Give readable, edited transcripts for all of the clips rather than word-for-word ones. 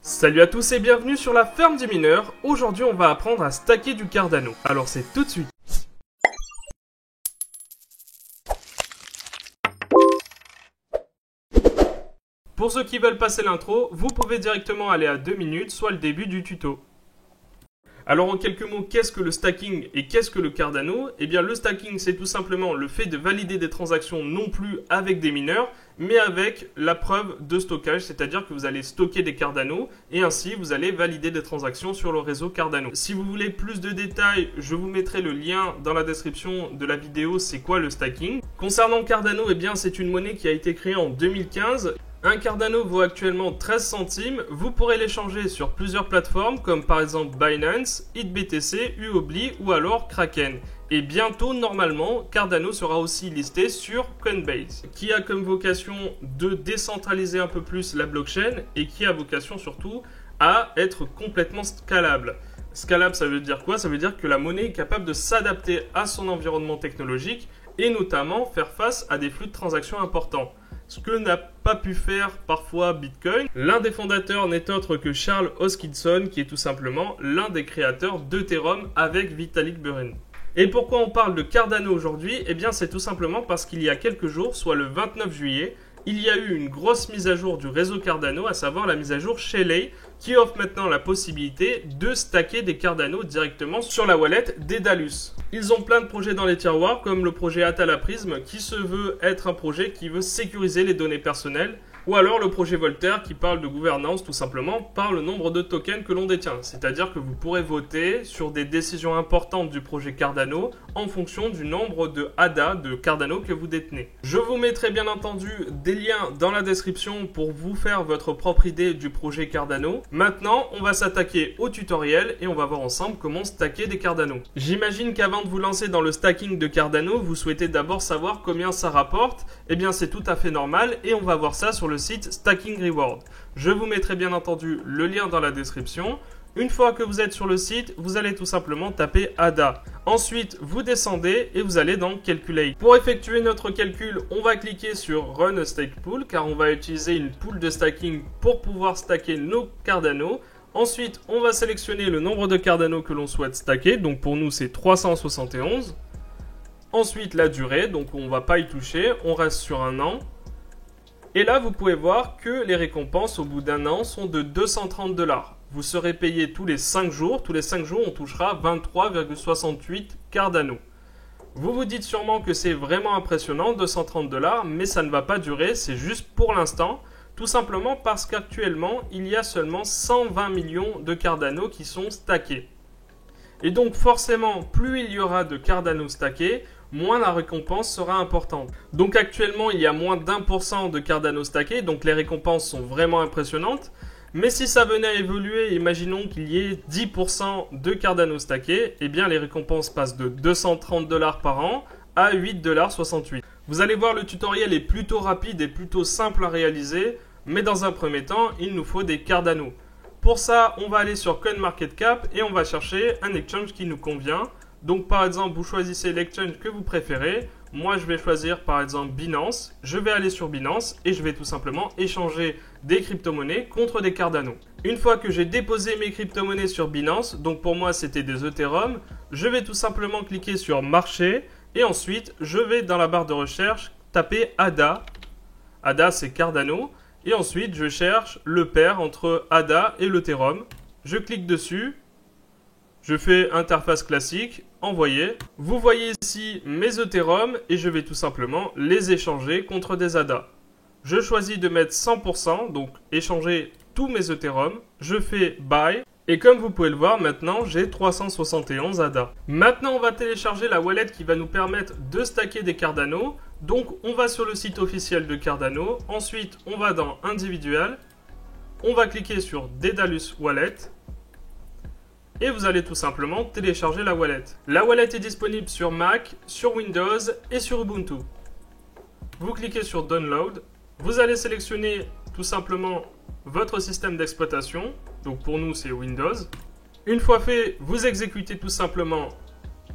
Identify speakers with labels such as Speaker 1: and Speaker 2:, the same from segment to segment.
Speaker 1: Salut à tous et bienvenue sur la ferme des mineurs. Aujourd'hui on va apprendre à stacker du Cardano. Alors c'est tout de suite. Pour ceux qui veulent passer l'intro, vous pouvez directement aller à 2 minutes, soit le début du tuto. Alors en quelques mots, qu'est-ce que le stacking et qu'est-ce que le Cardano? Eh bien le stacking c'est tout simplement le fait de valider des transactions non plus avec des mineurs, mais avec la preuve de stockage, c'est-à-dire que vous allez stocker des Cardano et ainsi vous allez valider des transactions sur le réseau Cardano. Si vous voulez plus de détails, je vous mettrai le lien dans la description de la vidéo c'est quoi le stacking. Concernant Cardano, eh bien c'est une monnaie qui a été créée en 2015. Un Cardano vaut actuellement 13 centimes, vous pourrez l'échanger sur plusieurs plateformes comme par exemple Binance, HitBTC, Huobi ou alors Kraken. Et bientôt, normalement, Cardano sera aussi listé sur Coinbase, qui a comme vocation de décentraliser un peu plus la blockchain et qui a vocation surtout à être complètement scalable. Scalable, ça veut dire quoi? Ça veut dire que la monnaie est capable de s'adapter à son environnement technologique et notamment faire face à des flux de transactions importants. Ce que n'a pas pu faire parfois Bitcoin. L'un des fondateurs n'est autre que Charles Hoskinson, qui est tout simplement l'un des créateurs d'Ethereum avec Vitalik Buterin. Et pourquoi on parle de Cardano aujourd'hui? Eh bien c'est tout simplement parce qu'il y a quelques jours, soit le 29 juillet, il y a eu une grosse mise à jour du réseau Cardano, à savoir la mise à jour Shelley, qui offre maintenant la possibilité de stacker des Cardano directement sur la wallet Daedalus. Ils ont plein de projets dans les tiroirs, comme le projet Atala Prism, qui se veut être un projet qui veut sécuriser les données personnelles, ou alors le projet Voltaire, qui parle de gouvernance tout simplement par le nombre de tokens que l'on détient. C'est-à-dire que vous pourrez voter sur des décisions importantes du projet Cardano en fonction du nombre de ADA, de Cardano que vous détenez. Je vous mettrai bien entendu des liens dans la description pour vous faire votre propre idée du projet Cardano. Maintenant, on va s'attaquer au tutoriel et on va voir ensemble comment stacker des Cardano. J'imagine qu'avant de vous lancer dans le stacking de Cardano, vous souhaitez d'abord savoir combien ça rapporte. Eh bien, c'est tout à fait normal et on va voir ça sur le site Stacking Reward. Je vous mettrai bien entendu le lien dans la description. Une fois que vous êtes sur le site, vous allez tout simplement taper ADA. Ensuite, vous descendez et vous allez dans Calculate. Pour effectuer notre calcul, on va cliquer sur Run a Stake Pool car on va utiliser une pool de stacking pour pouvoir stacker nos Cardano. Ensuite, on va sélectionner le nombre de Cardano que l'on souhaite stacker. Donc pour nous, c'est 371. Ensuite, la durée. Donc on ne va pas y toucher. On reste sur un an. Et là, vous pouvez voir que les récompenses au bout d'un an sont de 230 $. Vous serez payé tous les 5 jours. Tous les 5 jours, on touchera 23,68 Cardano. Vous vous dites sûrement que c'est vraiment impressionnant, 230 $, mais ça ne va pas durer. C'est juste pour l'instant. Tout simplement parce qu'actuellement, il y a seulement 120 millions de Cardano qui sont stackés. Et donc forcément, plus il y aura de Cardano stackés, moins la récompense sera importante. Donc actuellement, il y a moins d'1% de Cardano stackés, donc les récompenses sont vraiment impressionnantes. Mais si ça venait à évoluer, imaginons qu'il y ait 10% de Cardano stackés, eh bien les récompenses passent de 230 $ par an à 8,68 $. Vous allez voir, le tutoriel est plutôt rapide et plutôt simple à réaliser, mais dans un premier temps, il nous faut des Cardano. Pour ça, on va aller sur CoinMarketCap et on va chercher un exchange qui nous convient. Donc par exemple, vous choisissez l'exchange que vous préférez. Moi, je vais choisir par exemple Binance. Je vais aller sur Binance et je vais tout simplement échanger des crypto-monnaies contre des Cardano. Une fois que j'ai déposé mes crypto-monnaies sur Binance, donc pour moi c'était des Ethereum, je vais tout simplement cliquer sur Marché et ensuite je vais dans la barre de recherche taper ADA. ADA c'est Cardano. Et ensuite, je cherche le pair entre ADA et l'Ethereum. Je clique dessus. Je fais interface classique, envoyer. Vous voyez ici mes Ethereum et je vais tout simplement les échanger contre des ADA. Je choisis de mettre 100%, donc échanger tous mes Ethereum. Je fais Buy. Et comme vous pouvez le voir, maintenant, j'ai 371 ADA. Maintenant, on va télécharger la wallet qui va nous permettre de stacker des Cardano. Donc, on va sur le site officiel de Cardano. Ensuite, on va dans Individuel. On va cliquer sur Daedalus Wallet. Et vous allez tout simplement télécharger la wallet. La wallet est disponible sur Mac, sur Windows et sur Ubuntu. Vous cliquez sur Download. Vous allez sélectionner tout simplement votre système d'exploitation. Donc pour nous, c'est Windows. Une fois fait, vous exécutez tout simplement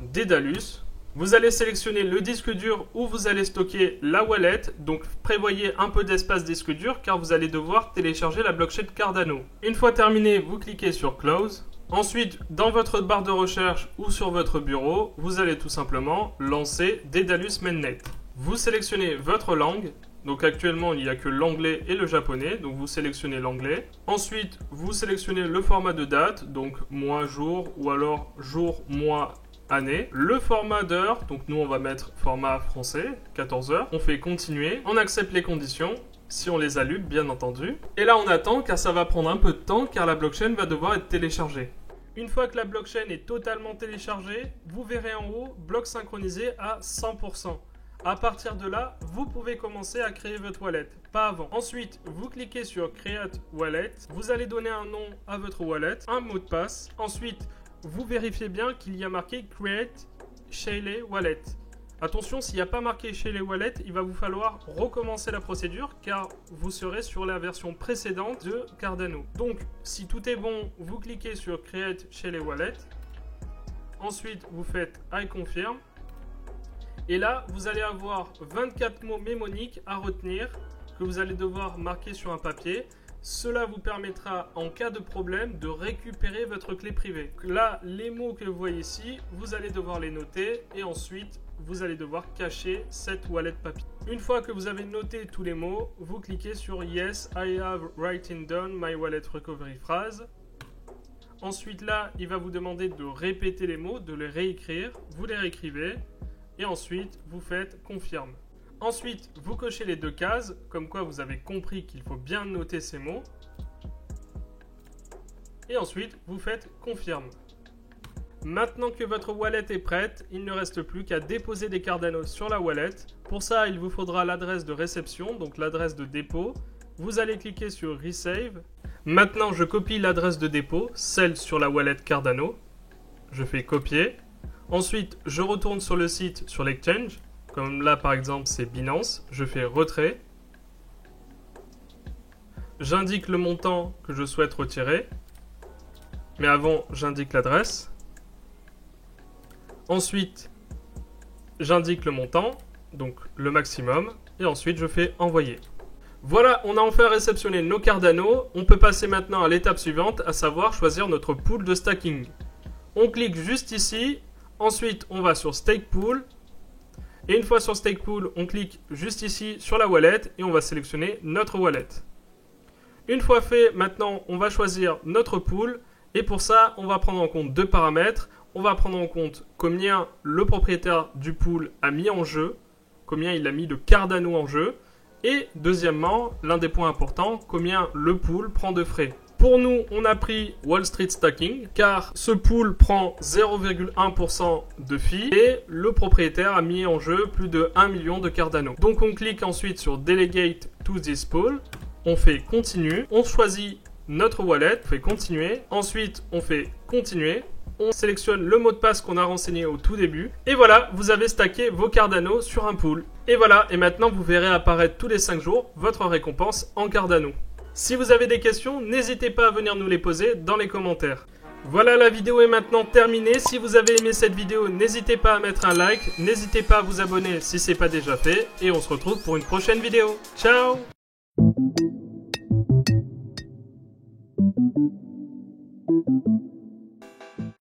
Speaker 1: Daedalus. Vous allez sélectionner le disque dur où vous allez stocker la wallet, donc prévoyez un peu d'espace disque dur car vous allez devoir télécharger la blockchain Cardano. Une fois terminé, vous cliquez sur Close. Ensuite, dans votre barre de recherche ou sur votre bureau, vous allez tout simplement lancer Daedalus Mainnet. Vous sélectionnez votre langue. Donc actuellement, il n'y a que l'anglais et le japonais, donc vous sélectionnez l'anglais. Ensuite, vous sélectionnez le format de date, donc mois, jour, ou alors jour, mois, année. Le format d'heure, donc nous on va mettre format français, 14 heures. On fait continuer, on accepte les conditions, si on les allume bien entendu. Et là on attend car ça va prendre un peu de temps car la blockchain va devoir être téléchargée. Une fois que la blockchain est totalement téléchargée, vous verrez en haut bloc synchronisé à 100%. À partir de là, vous pouvez commencer à créer votre wallet, pas avant. Ensuite, vous cliquez sur Create Wallet. Vous allez donner un nom à votre wallet, un mot de passe. Ensuite, vous vérifiez bien qu'il y a marqué Create Shelley Wallet. Attention, s'il n'y a pas marqué Shelley Wallet, il va vous falloir recommencer la procédure car vous serez sur la version précédente de Cardano. Donc, si tout est bon, vous cliquez sur Create Shelley Wallet. Ensuite, vous faites I confirm. Et là, vous allez avoir 24 mots mnémoniques à retenir que vous allez devoir marquer sur un papier. Cela vous permettra, en cas de problème, de récupérer votre clé privée. Là, les mots que vous voyez ici, vous allez devoir les noter et ensuite, vous allez devoir cacher cette wallet papier. Une fois que vous avez noté tous les mots, vous cliquez sur Yes, I have written down my wallet recovery phrase. Ensuite, là, il va vous demander de répéter les mots, de les réécrire. Vous les réécrivez. Et ensuite, vous faites confirme. Ensuite, vous cochez les deux cases, comme quoi vous avez compris qu'il faut bien noter ces mots. Et ensuite, vous faites confirme. Maintenant que votre wallet est prête, il ne reste plus qu'à déposer des Cardano sur la wallet. Pour ça, il vous faudra l'adresse de réception, donc l'adresse de dépôt. Vous allez cliquer sur Resave. Maintenant, je copie l'adresse de dépôt, celle sur la wallet Cardano. Je fais copier. Ensuite, je retourne sur le site, sur l'exchange. Comme là, par exemple, c'est Binance. Je fais retrait. J'indique le montant que je souhaite retirer. Mais avant, j'indique l'adresse. Ensuite, j'indique le montant, donc le maximum. Et ensuite, je fais envoyer. Voilà, on a enfin réceptionné nos Cardano. On peut passer maintenant à l'étape suivante, à savoir choisir notre pool de stacking. On clique juste ici. Ensuite, on va sur Stake Pool. Et une fois sur Stake Pool, on clique juste ici sur la wallet et on va sélectionner notre wallet. Une fois fait, maintenant, on va choisir notre pool. Et pour ça, on va prendre en compte deux paramètres. On va prendre en compte combien le propriétaire du pool a mis en jeu, combien il a mis de Cardano en jeu. Et deuxièmement, l'un des points importants, combien le pool prend de frais. Pour nous, on a pris Wall Street Stacking car ce pool prend 0,1% de fee et le propriétaire a mis en jeu plus de 1 million de Cardano. Donc on clique ensuite sur Delegate to this pool, on fait continue, on choisit notre wallet, on fait continuer, ensuite on fait continuer, on sélectionne le mot de passe qu'on a renseigné au tout début et voilà, vous avez stacké vos Cardano sur un pool. Et voilà, et maintenant vous verrez apparaître tous les 5 jours votre récompense en Cardano. Si vous avez des questions, n'hésitez pas à venir nous les poser dans les commentaires. Voilà, la vidéo est maintenant terminée. Si vous avez aimé cette vidéo, n'hésitez pas à mettre un like, n'hésitez pas à vous abonner si ce n'est pas déjà fait. Et on se retrouve pour une prochaine vidéo. Ciao!